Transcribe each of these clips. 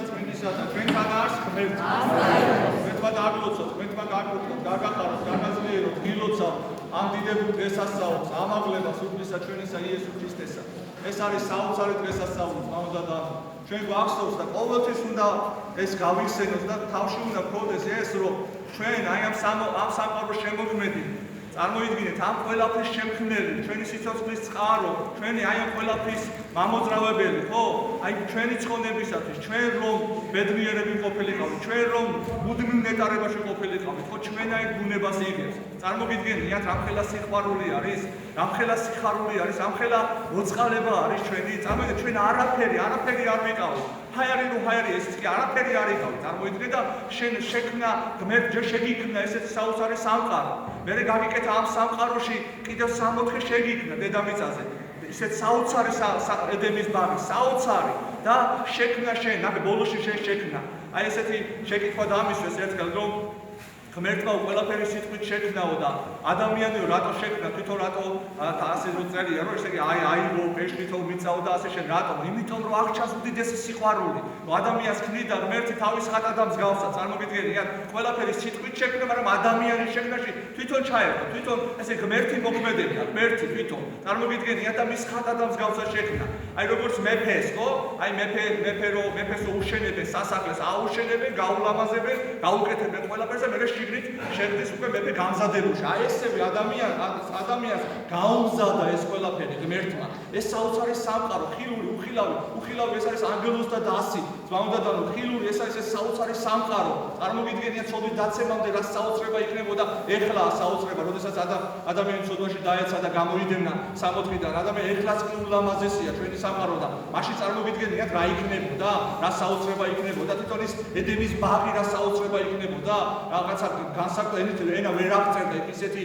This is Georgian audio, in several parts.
წმინდისა და ჩვენთან არის ღმერთი. თქვენმა დაგლოცოთ, თქვენმა გაგკუთვნოთ, გაგახაროთ, გაგაძლიეროთ, გილოცავთ ამ დიდებულ დღესასწაულს, ამაღლებას უფლისა ჩვენისა იესო ქრისტესა. ეს არის საოცარი დღესასწაული, მამდა და ჩვენ გვახსოვს და ყოველთვის უნდა ეს გავიხსენოთ და თავში უნდა გქონდეს ეს, რომ ჩვენ აი ამ სამყაროს შემოქმედი წარმოიდგინეთ ამ ყველაფრის შემქმნელი, ჩვენი სიცოცხლის წყარო, ჩვენი აი ამ ყველაფრის მამოძრავებელი, ხო? აი ჩვენი ცხონებისათვის, ჩვენ რომ ბედნიერები ყოფილიყავით, ჩვენ რომ მუდმივ ნეტარებაში ყოფილიყავით, ხო ჩვენ აი ბუნებას იღებს. წარმოგიდგენიათ, რამხელა სიყვარული არის, რამხელა სიხარული არის, რამხელა მოწყალება არის ჩვენი. წარმოგიდგენთ, ჩვენ არაფერი არ ვიყავით. ჰაერი რო ჰაერი ეს კი არაფერი არ იყავით. წარმოიდგინეთ და შენ შექმნა ღმერთ ჯერ შეგიქმნა ესეთი საოცარი სამყარო. მერე გაგიკეთა ამ სამყაროში კიდევ 64 შეგიქმნა დედამიწაზე. ისეთ საოცარი ედემის ბაღი, საოცარი და შექმნა შენ, ნახე ბოლოში შენ შექმნა. აი ესეთი შეკითხვა დამისვეს ერთხელ რომ ღმერთმა ყველაფერი სიტყვით შექმნაო და ადამიანი რატო შექმნა, თვითონ რატო ასე რო წერია, რომ ესე იგი აიღო, ეშლითო მიწაო და ასე შენ რატო? იმიტომ რომ აღჩას უდიდესი სიყვარული. რომ ადამიანს ქმნიდა ღმერთი თავის ხატ ადამიანს გავსა, წარმოგიდგენიათ, ყველაფერი სიტყვით შექმნა, მაგრამ ადამიანის შექმნაში თვითონ ჩაერთა, თვითონ ესე ღმერთი მოქმედებდა, ღმერთი თვითონ. წარმოგიდგენიათ და მის ხატ ადამიანს გავსა შექმნა. აი როგორც მეფეს, ხო? აი მეფეს უშენებენ სასახლეს, აუშენებენ, გაულამაზებენ, გაუკეთებენ ყველაფერს და მერე შიგნით შეგდის უკვე მეფე გამზადებულში. აი ესები ადამიანს გაუმზადა ეს ყველაფერი ღმერთმა. ეს საოცარი სამყარო, ხილული, უხილავი, ეს არის ანგელოზ და დასი. ძმაუნდადანო, ხილული, ეს არის ეს საოცარი სამყარო. წარმოგიდგენიათ, ცოდვით დაცემამდე რა საოცრება იქნებოდა, ეხლა საოცრება, როდესაც ადამიანი ცოდვაში დაეცა და გამოიდევნა 60-დან. ადამიანი ეხლაც კი ულამაზესია ჩვენი სამყარო და მაშინ წარმოგიდგენიათ რა იქნებოდა, რა საოცრება იქნებოდა, თვითონ ის ედემის ბაღი რა საოცრება იქნებოდა, რაღაცა განსაკუთრებით ენა ვერ აღწერდა ისეთი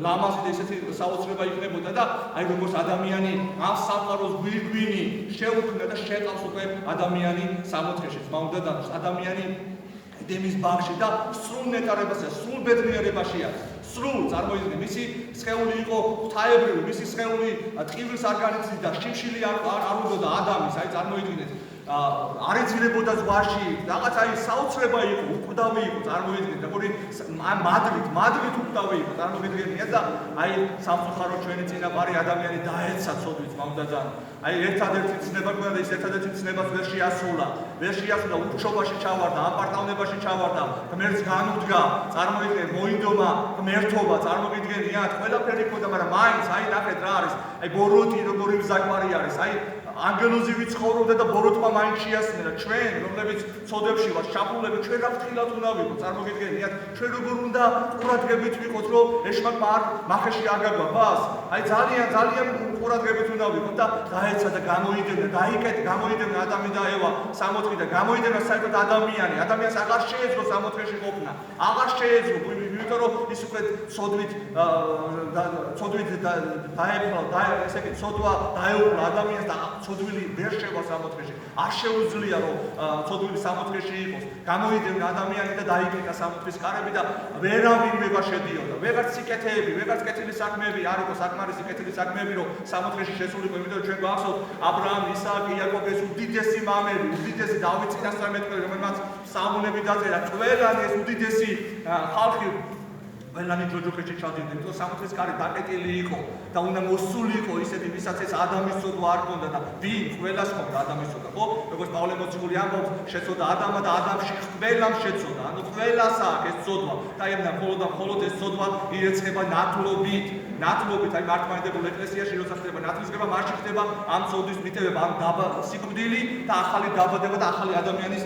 ლამაზი და ისეთი საოცრება იქნებოდა და აი როგორც ადამიანი ამ სამყაროს გვირგვინი შეუქმნა და შეყავს უკვე ადამიანი 60-ში. თმაუნდა და ადამიანი ედემის ბაღში და სრულ ნეტარებაში, სრულ ბედნიერებაში არის. სრულ წარმოიდგინე, მისი სხეული იყო ღვთაებრივი, მისი სხეული ტყივის არ განიცდიდა, შიმშილი არ უნდოდა ადამიანს, აი წარმოიდგინეთ. არ ეძილებოდა ზღვაში, რაღაც აი საოცრება იყო, უკვდავი იყო, წარმოიდგინეთ, როგორი მადლით უკვდავი იყო, წარმოგიდგენიათ და აი სამწუხარო ჩვენი წინაპარი ადამიანი დაეცა ცოდვით, მამდაძან. აი ერთადერთი ცნება ყובה და ის ერთადერთი ცნებას ვერ შეასრულა, უჩობაში ჩავარდა, აპარტავნებაში ჩავარდა, ღმერთს განუდგა, წარმოიდგინეთ, მოინდომა ღმერთობა, წარმოგიდგენიათ, ყველაფერი ყובה, მაგრამ მაინც აი ნახეთ რა არის, აი ბოროტი როგორი მზაკვარი არის, აი ანგელოზივი ცხოვრობდა და ბოროტმა მაინც შეასრულა. ჩვენ, რომლებიც ცოდებში ვართ, შაფულები, ჩვენ რა ფრთხილად უნდა ვიყოთ, წარმოგიდგენიათ, ჩვენ როგორ უნდა ყურადღებით ვიყოთ, რომ ეშმაკმა არ მახეში არ გაგვაბას. აი ძალიან ყურადღებით უნდა ვიყოთ და დაეცა და გამოიდევნა ადამი და ევა 60 და გამოიდევნა საერთოდ ადამიანს აღარ შეეძლო 60-ში ყოფნა. აღარ შეეძლო, იმიტომ რომ ის უკვე ცოდვით დაეფლა, ესე იგი ცოდვა დაეუფლა ადამიანს და ცოდვილი ვერ შევა 60-ში. არ შეუძლია რომ ცოდვილი 60-ში იყოს. გამოიდევნა ადამიანი და დაიკეტა 60-ის კარები და ვერავინ ვერ შედიოდა. ვეღარც სიკეთეები, ვეღარც კეთილი საქმეები არ იყო საკმარისი კეთილი საქმეები რომ 60-ში შესულიყო, იმიტომ ჩვენ გვახსოვთ აბრაამ, ისააკი, იაკობი ეს უდიდესი მამები, უდიდესი დავით წინასწარმეტყველი, რომელმაც სამუნები დაწერა, ყველანი ეს უდიდესი ხალხი ყველანი ჯოჯოხეთში ჩავდიოდნენ, იმიტომ 60-ის კარი დაკეტილი იყო და უნდა მოსულიყო ისეთი, ვისაც ეს ადამიანის ცოდვა არ ჰქონდა და ვინ ყველას ჰქონდა ადამიანის ცოდვა, ხო? როგორც პავლე მოციქული ამბობს, შეცოდა ადამა და ადამიანში ყველამ შეცოდა, ანუ ყველას აქვს ეს ცოდვა. და მხოლოდ ეს ცოდვა ირეცხება ნათლობით, აი მართლმადიდებულ ეკლესიაში როცა ხდება ნათლისგება, მაშინ ხდება ამ ცოდვის მიტევება, ამ დაბა სიკვდილი და ახალი დაბადება და ახალი ადამიანის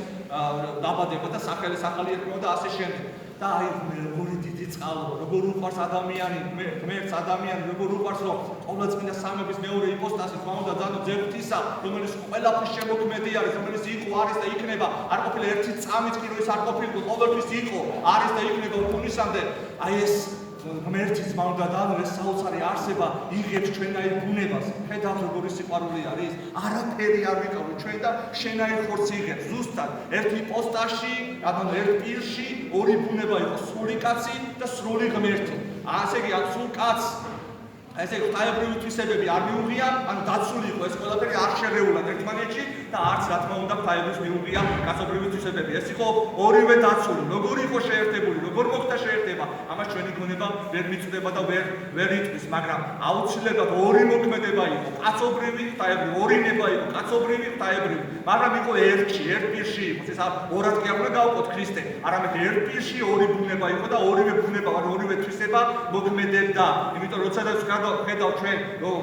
დაბადება და სახელი ერქვა და ასე შემდეგ. და აი როგორი დიდი წყალო, როგორ უყვარს ადამიანი, ღმერთს ადამიანი, როგორ უყვარს რომ ყოვლადწმინდა სამების მეორე იპოსტასი თმაუნდა ძანო ძევთისა, რომელიც ყველაფრის შემოქმედი არის, რომელიც იყო, არის და იქნება, არ ყოფილა ერთი წამით კი რომ ის არ ყოფილიყო, ყოველთვის იყო, არის და იქნება უქონისამდე. აი ეს ღმერთის თმაუნდა ძანო ეს საოცარი არსება იღებს ჩვენაირ ბუნებას. ხედავთ როგორი სიყვარული არის, არაფერი არ ვიყავით ჩვენ და შენაირ ხორცს იღებს. ზუსტად ერთ იპოსტაში, ანუ ერთ პირში ორი ბუნება იყო, სრული კაცი და სრული ღმერთი. ასე იგი, სრულ კაცს ესე ღთაებრივი თვისებები არ მიუღია, ანუ დაცული იყო ეს ყველაფერი არ შერეულად ერთმანეთში და არც რა თქმა უნდა ღთაებრივს მიუღია კაცობრიობის თვისებები. ეს იყო ორივე დაცული. როგორ იყო შეერთებული, როგორ მოხდა შეერთება, ამას ჩვენი გონება ვერ მიწვდება და ვერ იტყვის, მაგრამ აუცილებლად ორი მოქმედება იყო, კაცობრივი, ღთაებრივი, ორი ნება იყო, კაცობრივი, ღთაებრივი, მაგრამ იყო ერთში, ერთ პირში იყო. ეს ორად კი არ უნდა გავყოთ ქრისტე, არამედ ერთ პირში ორი ბუნება იყო და ორივე ბუნება, ორივე თვისება მოქმედებდა. იმიტომ რომ როცა ხედავ ჩვენ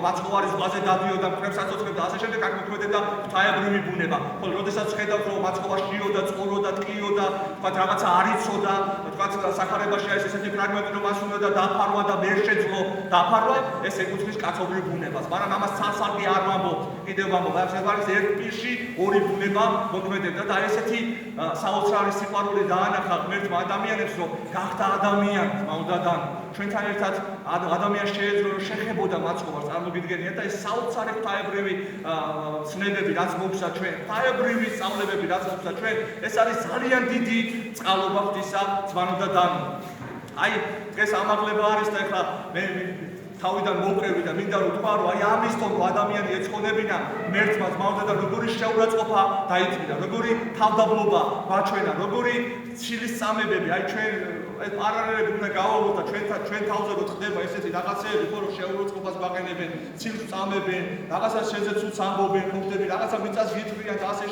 მაცხოვარი ზღვაზე დადიოდა, მკრებს აწოცხებდა, ასე შემდეგ აქ მოქმედებდა ღთაებრივი ბუნება. ხოლო როდესაც ხედავთ რომ მაცხოვარი შიოდა, წყოროდა, ტკიოდა, თქვა რაღაცა არ იცოდა, თქვა სახარებაში არის ესეთი ფრაგმენტი რომ მას უნდა დაფარვა და ვერ შეძლო დაფარვა, ეს ეკუთვნის კაცობრივ ბუნებას. მაგრამ ამას ცალ-ცალკე არ ვამბობ, კიდევ ვამბობ, ეს არის ერთ პირში ორი ბუნება მოქმედებდა და ესეთი საოცარი სიყვარული დაანახა ღმერთმა ადამიანებს, რომ გახდა ადამიანი, თმაუდადან ჩვენთან ერთად ადამიანს შეეძლო რომ შეხებოდა მაცხოვარს, წარმოგიდგენიათ და ეს საოცარი ღთაებრივი ცნებები, რაც მოგცა ჩვენ, ღთაებრივი სწავლებები, რაც მოგცა ჩვენ, ეს არის ძალიან დიდი წყალობა ღვთისა ძმანოდადან. აი დღეს ამაღლება არის და ეხლა მე თავიდან მოვყევი და მინდა რომ თქვა რომ აი ამის თქო ადამიანი ეწყონებინა მერთმა ძმაოდადან როგორი შეურაცხყოფა დაიწმინდა, როგორი თავდაბლობა გვაჩვენა, როგორი ცილის წამებები, აი ჩვენ ეს პარალელები უნდა გავავლოთ და ჩვენ თავზე რო ხდება ესეთი რაღაცეები, ხო რომ შეურაცხყოფას გვაყენებენ, ცილს წამებენ, რაღაცას შენზე ცუც ამბობენ, ხობდები, რაღაცა მიწას გიტყვიან და ასე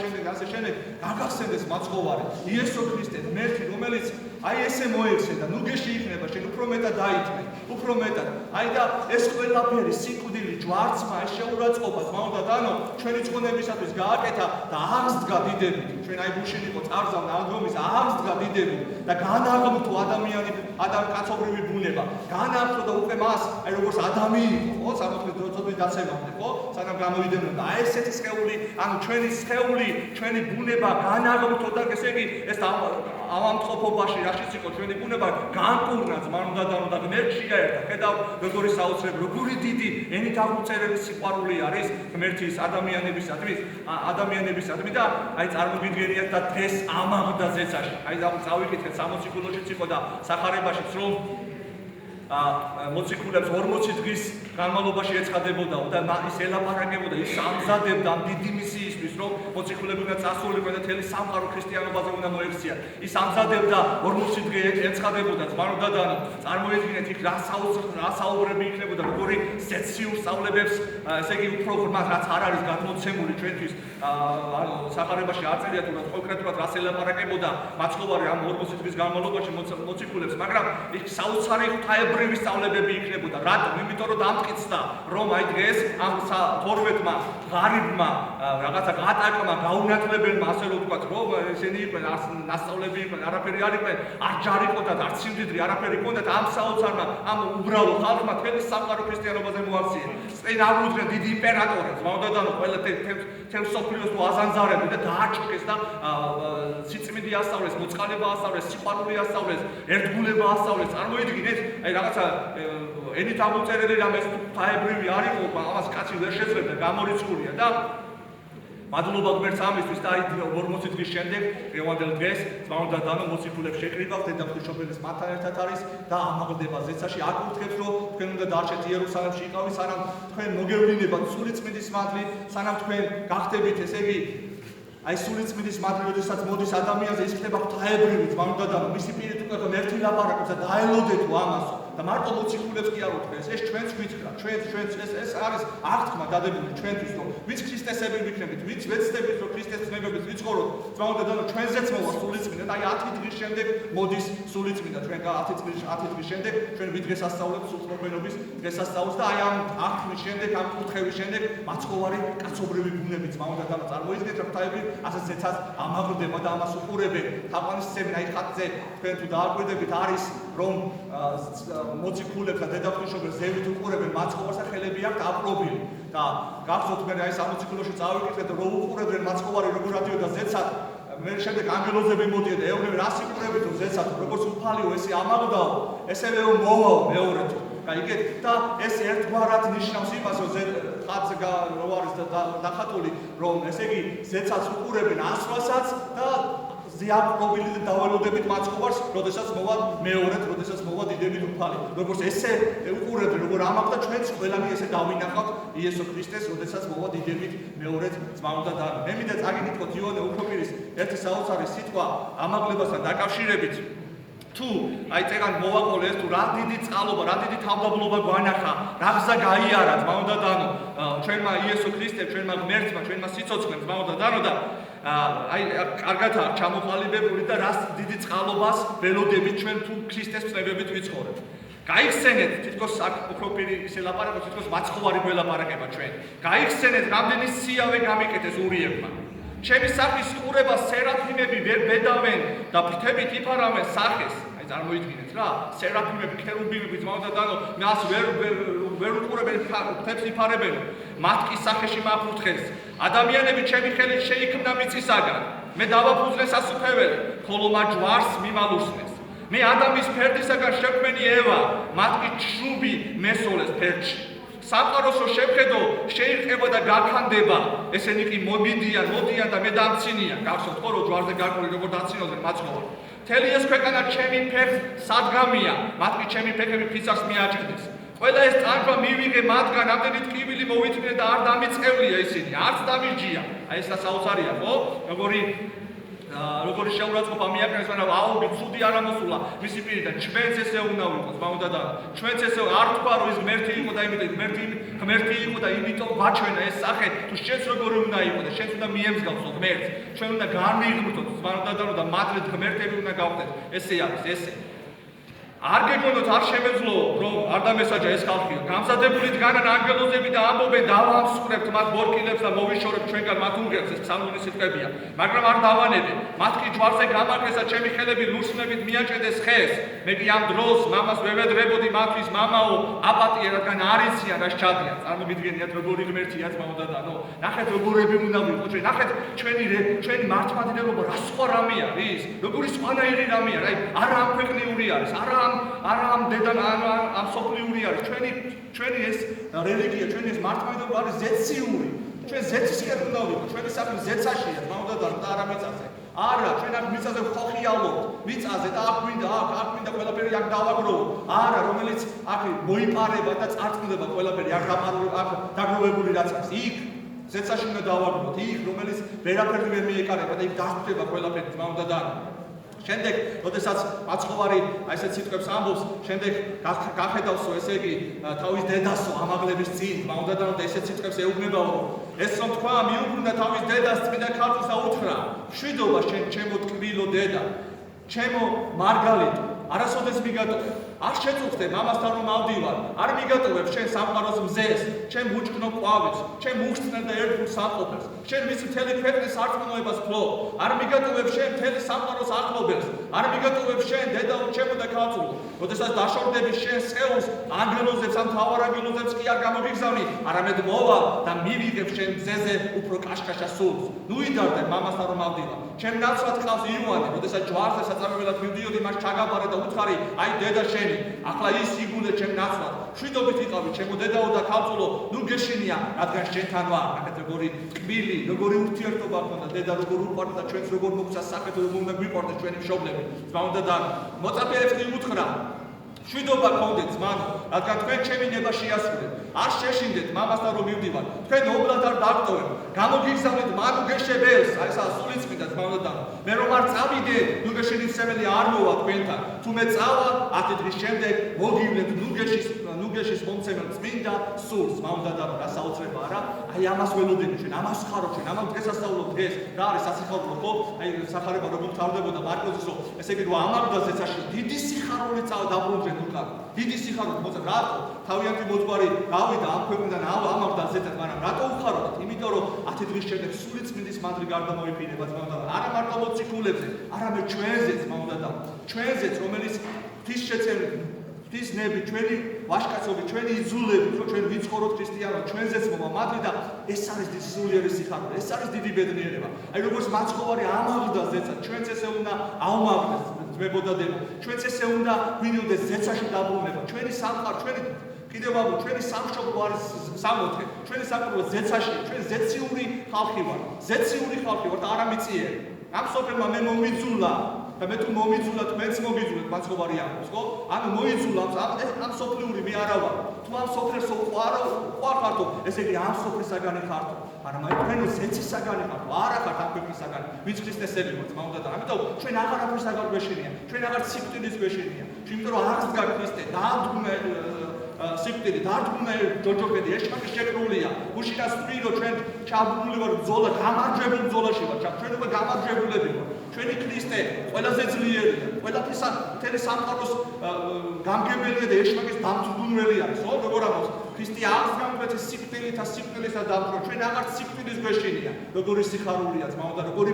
შემდეგ, გაგახსენდეს მაცხოვარი, იესო ქრისტე, მერთი, რომელიც აი ესე მოექცენ და ნუგეში იქნება, შენ უფრო მეტად დაიწმე, უფრო მეტად. აი და ეს ყველაფერი სიკვდილი, ჯვარცმა, ეს შეურაცხყოფა, თმაოდადანო, ჩვენი წყონებისათვის გააკეთა და აღსდგა დიდებით. ჩვენ აი გუშინიყო წარზავნა ანგომის აღსდგა დიდებით და განაღმთო ადამიანი კაცობრივი ბუნება. განაღმთო და უკვე მას, აი როგორც ადამი იყო, ხო, სამოთხის დროწოდვე დაცემამდე, ხო, სანამ გამოვიდნენ და აი ესეთი სხეული, ანუ ჩვენი სხეული, ჩვენი ბუნება განაღმთო და ესე იგი ეს ავამტყოფობაში რაშიც იყო ჩვენი ბუნება განკურნა ძმანოდადანო და ღმერთში გაერთა. ხედავ როგორი საოცრები, როგორი დიდი ენით აღუწერელი სიყვარული არის ღმერთის ადამიანებისადმი და აი წარმოგიდგენიათ და დღეს ამაღლდა ზეცაში. აი წავიკითხეთ 60 კილოშიც იყო და სახარებაშიც რომ მოციქულებს 40 დღის განმავლობაში ეცხადებოდა და ის ელაპარაკებოდა, ის ამზადებდა ამ დიდი მისიისთვის, რომ მოციქულები უნდა წასულიყო და მთელი სამყარო ქრისტიანობაზე უნდა მოექციათ. ის ამზადებდა 40 დღე ეცხადებოდა ძმანოდადანო. წარმოიდგინეთ იქ რა საუბრები იქნებოდა, როგორი სეციურ სწავლებებს, ესე იგი უფრო ღრმად რაც არ არის გადმოცემული ჩვენთვის სახარებაში აწერია თუ კონკრეტულად რას ელაპარაკებოდა მაცხოვარი ამ 40 დღის განმავლობაში მოციქულებს, მაგრამ იქ საოცარი ღთაებრივი სწავლებები იქნებოდა. რატომ? იმიტომ რომ დამტკიცდა, რომ აი დღეს ამ 12-მა ღარიბმა რაღაცა გატაკმა გაუნათლებელმა, ასე რომ ვთქვათ, რომ ესენი იყვნენ ნასწავლები იყვნენ, არაფერი არ იყვნენ, არ ჯარიყოდათ, არ სიმდიდრე, არაფერი ჰქონდათ, ამ საოცარმა, ამ უბრალო ხალხმა მთელი სამყარო ქრისტიანობაზე მოაქციეს. წინ აღვიძრა დიდი იმპერატორი, ძმაოდადანო, ყველა თემ სოფლიოს თუ აზანზარები და დააჭრეს და სიწმინდე ასწავლეს, მოწყალება ასწავლეს, სიყვარული ასწავლეს, ერთგულება ასწავლეს. წარმოიდგინეთ, აი რაღაცა ენით აღუწერელი რამე ღთაებრივი არ იყო, ამას კაცი ვერ შეძლებდა, გამორიცხულია და მადლობა ღმერთს ამისთვის და აი 40 დღის შემდეგ დღევანდელ დღეს ძმაოდადანო მოციქულებს შეკრიბავთ, დედამღვდელს მათთან ერთად არის და ამაღლდება ზეცაში. აქ ვუთხებთ, რომ თქვენ უნდა დარჩეთ იერუსალიმში იყავით, სანამ თქვენ მოგევლინებათ სულიწმინდის მადლი, სანამ თქვენ გახდებით, ესე იგი აი სულიწმინდის მადლი, როდესაც მოდის ადამიანზე, ის ხდება ღთაებრივი ძმაოდადანო, მისი პირით უკვე ღმერთი ლაპარაკობს და დაელოდეთ ამასო. და მარტო მოციქულებს კი არ უთხრეს, ეს ჩვენს გვითხრა, ეს არის აღთქმა დადებული ჩვენთვის, რომ ვიც ქრისტესები ვიქნებით, ვიც ვეცდებით, რომ ქრისტეს ცნებებით ვიცხოვროთ, ძმაოდადანო, ჩვენზეც მოვა სულიწმინდა და აი 10 დღის შემდეგ მოდის სულიწმინდა, ჩვენ 10 დღის შემდეგ ჩვენ ვიდღესასწავლებს სულწმოფენობის დღესასწაულს და აი ამ აღთქმის შემდეგ, ამ კურთხევის შემდეგ მაცხოვარი კაცობრივი ბუნები ძმაოდადანო წარმოიდგინეთ, რომ ღთაები ასე ზეცას ამაღლდება და ამას უყურებენ. თაყვანისცემი აი ხატზე თქვენ თუ დააკვირდებით არის რომ მოციქულებს და დედამღვდელს ზევით უყურებენ მაცხოვარს და ხელები აქვთ აპრობილი და გახსოვთ მე აი სამოციქულოში წავიკითხეთ რომ უყურებენ მაცხოვარი როგორ ადიოდა ზეცად მე შემდეგ ანგელოზები მოდიოდა ეუბნები რას იყურებითო ზეცად როგორც უფალიო ესე ამაღლდაო ესევე მოვაო მეორეთ გაიგეთ და ეს ერთგვარად ნიშნავს იმას რომ ხატზე რო არის დახატული რომ ესე იგი ზეცაც უყურებენ ასვლასაც და ზიაპყრობილი და დავალოდებით მაცხოვარს, როდესაც მოვა მეორედ, როდესაც მოვა დიდები უფალი. როგორც ესე უყურებთ, როგორ ამაყდა ჩვენც ყველანი ესე დავინახავთ იესო ქრისტეს, როდესაც მოვა დიდებით მეორედ ძმაო და და. მე მინდა წაგიკითხოთ იოანე უფროსის ერთი საოცარი სიტყვა ამაღლებასთან დაკავშირებით. თუ აი წეგან მოვაყოლე ეს თუ რა დიდი წყალობა, რა დიდი თავდაბლობა გვანახა, რა გზა გაიარა ძმაო და დანო ჩვენმა იესო ქრისტემ, ჩვენმა ღმერთმა, ჩვენმა სიცოცხლემ ძმაო და დანო და აი კარგადაა ჩამოყალიბებული და რას დიდი წყალობას ველოდებით ჩვენ თუ ქრისტეს წნებებით ვიცხოვრებთ. გაიხსენეთ თითქოს აქ უფრო პირი ისე ლაპარაკობს, თითქოს მაცხოვარი გველაპარაკება ჩვენ. გაიხსენეთ რამდენი სიავე გამიკეთეს ურიებმა. ჩემი სახის ყურება სერაფიმები ვერ ბედავენ და ფრთებით იფარავენ სახეს. აი წარმოიდგინეთ რა, სერაფიმები, ქერუბიმები ძმაო და დანო მას ვერ უყურებენ ფრთებს იფარებენ. მათ კი სახეში მაფრთხეს. ადამიანები ჩემი ხელით შეიქმნა მიწისაგან. მე დავაფუძნე სასუფეველი, ხოლო მათ ჯვარს მიმალუსნეს. მე ადამის ფერდისაგან შექმნი ევა, მათ კი ჩრუბი მესოლეს ფერდში. სამყაროსო შეხედო შეირყება და გაქანდება, ესენი კი მოდიან და მე დამცინია. გახსოვთ ხო რომ ჯვარზე გარკვეული როგორ დაცინოდნენ მაცხოვარ. მთელი ეს ქვეყანა ჩემი ფეხს სადგამია, მათ კი ჩემი ფეხები ფიცარს მიაჭრდეს. ყველა ეს ტანჯვა მივიღე მათგან, ამდენი ტკივილი მოვითმინე და არ დამიწყევლია ისინი, არც დამიჯია. აი ეს საოცარია, ხო? როგორი შეურაცხყოფა მიაკრეს, მაგრამ აუგით ცუდი არ ამოსულა მისი პირიდან. ჩვენც ესე უნდა ვიყოს, ბავშვ და ჩვენც ესე არ თქვა რომ ის ღმერთი იყო და იმით ღმერთი იყო და იმიტომ გვაჩვენა ეს სახე, თუ შენც როგორი უნდა იყო და შენც უნდა მიემსგავსო ღმერთს. ჩვენ უნდა განვიღმრთოთ ბავშვ და მადლით ღმერთები უნდა გავხდეთ. ესე არის, ესე. არ გეგონოთ, არ შემეძლო, რომ არ დამესაჯა ეს ხალხი. გამზადებული დგანან ანგელოზები და ამბობენ დავამსხვრებთ მათ ბორკილებს და მოვიშორებთ ჩვენგან მათ უნგერს, ეს ფსალმური სიტყვებია. მაგრამ არ დავანებე. მათ კი ჯვარზე გამაგრეს და ჩემი ხელები ლურსმნებით მიაჭედეს ხეს. მე კი ამ დროს მამას ვევედრებოდი მათთვის მამაო, აპატია, რადგან არ იციან რა სჩადიან. წარმოგიდგენიათ როგორი ღმერთია ძმაო და დანო. ნახეთ როგორები უნდა ვიყოთ ჩვენ. ნახეთ ჩვენი მართლმადიდებლობა რა სხვა რამე არის. როგორი სხვანაირი რამე არის. აი არა ამ ქვეყნიური არის, არა ამ დედან ამ სოფლიური არის. ჩვენი ეს რელიგია, ჩვენი ეს მართლმადიდებლობა არის ზეციური. ჩვენ ზეცისკენ უნდა ვიყოთ. ჩვენი საქმე ზეცაშია, ძმაო და არა მიწაზე. არა, ჩვენ აქ მიწაზე ხოხიალობთ. მიწაზე და აქ მინდა ყველაფერი აქ დავაგროვო. არა, რომელიც აქ მოიპარება და წარწყდება ყველაფერი აქ დაგროვებული რაც არის. იქ ზეცაში უნდა დავაგროვოთ. იქ რომელიც ვერაფერი ვერ მიეკარება და იქ დაგხვდება ყველაფერი, ძმაო და და შემდეგ, როდესაც მაცხოვარი აი ესეთ სიტყვებს ამბობს, შემდეგ გახედავსო, ესე იგი, თავის დედასო ამაღლების წინ, მანდა და ესეთ სიტყვებს ეუბნებაო. ეს რომ თქვა, მიუბრუნდა თავის დედას წმინდა ქალწულს და უთხრა: "მშვიდობა შენ, ჩემო ტკბილო დედა, ჩემო მარგალიტო, არასოდეს მიგატოვებ. არ შეწუხდე მამასთან რომ ავდივარ, არ მიგატოვებ შენ სამყაროს მზეს, ჩემ ბუჩქნო ყვავილს, ჩემ უხსნელ და ერთგულ სამყოფელს, შენ მის მთელი ქვეყნის სარწმუნოებას ფლობ, არ მიგატოვებ შენ მთელი სამყაროს ახლობელს, არ მიგატოვებ შენ დედაო ჩემო და ქალწულო. როდესაც დაშორდები შენ სხეულს, ანგელოზებს ან მთავარანგელოზებს კი არ გამოგიგზავნი, არამედ მოვა და მივიღებ შენ მზეზე უფრო კაშკაშა სულს. ნუ იდარდე მამასთან რომ ავდივარ. ჩემ ნაცვლად ყავს იოანე, როდესაც ჯვარზე საწამებელად მივდიოდი, მას ჩაგაბარე და უთხარი: "აი დედა შენი, ახლა ის იგულე ჩემ ნაცვლად. მშვიდობით იყავი ჩემო დედაო და ქალწულო, ნუ გეშინია, რადგან შენთან ვარ." ნახეთ როგორი ტკბილი, როგორი ურთიერთობა ქონდა, დედა როგორ უყვარდა და ჩვენც როგორ მოგცა სახეთო, როგორ უნდა გვიყვარდეს ჩვენი მშობლები. ძმაო და მოწაფეებს კი უთხრა: "მშვიდობა გქონდეთ ძმანო, რადგან თქვენ ჩემი ნება შეასრულეთ. არ შეშინდეთ მამასთან რომ მივდივარ. თქვენ ობლად არ დაგტოვეთ. გამოგიგზავნეთ მან უგეშებელს." აი ესაა სულიწმინდა ძმაო და მე რომ არ წავიდე, ნუგეშინისმცემელი არ მოვა თქვენთან. თუ მე წავა, 10 დღის შემდეგ მოგივლეთ ნუგეშის მომცემელ წმინდა სულს. ძმაო და რა საოცრება არა? აი ამას ველოდები ჩვენ, ამას ხარო ჩვენ, ამას დღესასწაულობ დღეს. რა არის სასიხარულო ხო? აი სახარება როგორ თავდებოდა მარკოზისო, ესე იგი რომ ამავდროულად ეცაში დიდი სიხარული დაბრუნდნენ უკან. დიდი სიხარული მოწა რატო? თავიანთი მოძღვარი გავიდა ამ ქვეყნიდან ამავდროულად ზეცად, მაგრამ რატო უხაროთ? იმიტომ რომ 10 დღის შემდეგ სულიწმინდის მანდრი გარდა მოიფინება ძმაო და არა მარტო მოციქულებზე, არამედ ჩვენზეც ძმაო და ჩვენზეც, რომელიც ღვთის შეწევრით, ღვთის ნები, ჩვენი ვაჟკაცობი, ჩვენი იძულები, ხო ჩვენ ვიცხოვროთ ქრისტიანობა, ჩვენზეც მოვა მადლი და ეს არის დიდი სულიერი სიხარული, ეს არის დიდი ბედნიერება. აი როგორც მაცხოვარი ამავდროულად ზეცად, ჩვენც ესე უნდა ავმავნეს ძმებოდადებო, ჩვენც ესე უნდა გვინილდეს ზეცაში დაბრუნება, ჩვენი სამყარო, ჩვენი კიდევ ვამბობ, ჩვენი სამშობლო არის სამოთხე, ჩვენი სამშობლო ზეცაშია, ჩვენ ზეციური ხალხი ვართ, ზეციური ხალხი ვართ, არა მიწიერი. ამ სოფელმა მე მომიძულა და მე თუ მომიძულა მეც მომიძულეთ მაცხოვარი აქვს ხო ანუ მოიძულა ამ სოფლიური მე არა ვარ თუ ამ სოფელს ვარ ხართო ესე იგი ამ სოფლისაგანი ხართო მაგრამ აი თქვენო ზეცისაგანი ხართო არა ხართ ამ ქვეყნისაგანი ვინც ქრისტესები ვართ მამდა და ამიტომ ჩვენ აღარაფერსაგან გვეშინია ჩვენ აღარ სიკვდილის გვეშინია იმიტომ რომ აღარ გაგ ქრისტე დაადგუნა სიკვდილი დაადგუნა ჯოჯოყედი ეშმაკის შეკრულია უშინას ვთქვი რომ ჩვენ ჩაბმული ვარ ბრძოლა გამარჯვებულ ბრძოლაში ვარ ჩვენ უკვე გამარჯვებულები ვარ ჩვენი ქრისტე ყველაზე ძლიერია ყველაფრის მთელი სამყაროს გამგებელია და ეშმაკის დამძგუნველი არის ხო როგორ ამბობს ქრისტე აღს გამგვეცეს სიკვდილითა სიკვდილისა დამძგუნვა ჩვენ აღარ სიკვდილის გვეშინია როგორი სიხარულია ძმაო და როგორ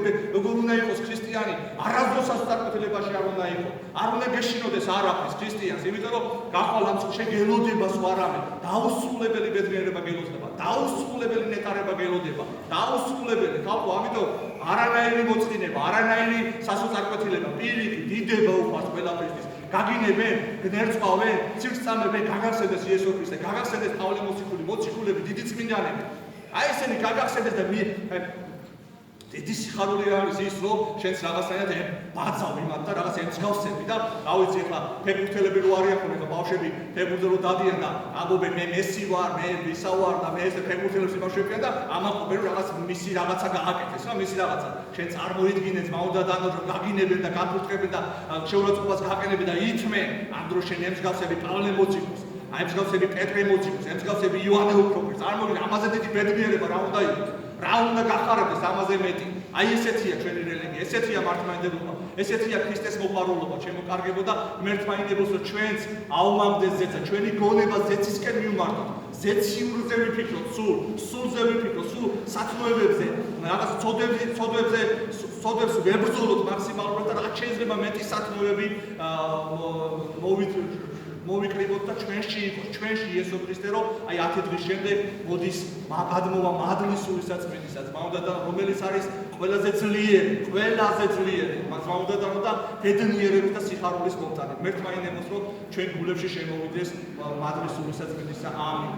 უნდა იყოს ქრისტიანი არასდროს სასწრაფოებაში არ უნდა იყოს არ უნდა გეშინოდეს არაფრის ქრისტიანს იმიტომ რომ გახვალ ამ შეგელოდებას ვარამე დაუსრულებელი ბედნიერება გელოდება დაუსრულებელი ნეტარება გელოდება დაუსრულებელი ხალხო ამიტომ არანაირი მოწყინება არანაირი სასოწარკვეთილება პირიქით დიდება უყვარს ყველაფერთვის გაგინებენ გნერწყავენ ცირცამებენ გაგახსენდეს იესო ქრისტე გაგახსენდეს პავლე მოციქულები დიდი წმინდანები აი ესენი გაგახსენდეს და დიდი სიხარული არის ის რომ შენს რაღაცნაირად ბაძავ იმათ და რაღაც ემსგავსები და რა ვიცი ახლა ფეხბურთელები რო არიან ხოლმე და ბავშვები ფეხბურთზე რო დადიან და ამბობენ მე მესი ვარ მე ვისა ვარ და მე ეს ფეხბურთელებს ბავშვებია და ამაყობენ რომ რაღაც მისი რაღაცა გააკეთეს რა მისი რაღაცა შენ წარმოიდგინე ძმაო და დანო რომ გაგინებენ და გაფურთხებენ და შეურაცხყოფას გააკენებენ და ითმენ ამ დროს შენ ემსგავსები პავლე მოციქულს აი ემსგავსები პეტრე მოციქულს ემსგავსები იოანე უფროსს წარმოგიდგენ ამაზე დიდი ბედნიერება რა უნდა იყოს რა უნდა გახარებდეს ამაზე მეტი აი ესეთია ჩვენი რელიგია ესეთია მართლმადიდებლობა ესეთია ქრისტეს მოყვარულობა ჩემო კარგებო და მერთმაინდებოს რომ ჩვენც აუმამდეს ზეცა ჩვენი გონება ზეცისკენ მივმართოთ ზეციურზე ვიფიქროთ სულზე ვიფიქროთ სულ სათნოებებზე რაღაც ცოდვებს ვებრძოლოთ მაქსიმალურად და რაც შეიძლება მეტი სათნოები მოვიკრიბოთ და ჩვენში იყოს ჩვენში იესო ქრისტე რომ აი 10 დღის შემდეგ მოდის გადმოვა მადლის სულისაწმინდისა ძმაო და რომელიც არის ყველაზე ძლიერი ძმაო და ბედნიერების და სიხარულის მომტანი მერთმაინებოს რომ ჩვენ გულებში შემოვიდეს მადლის სულისაწმინდისა ამინ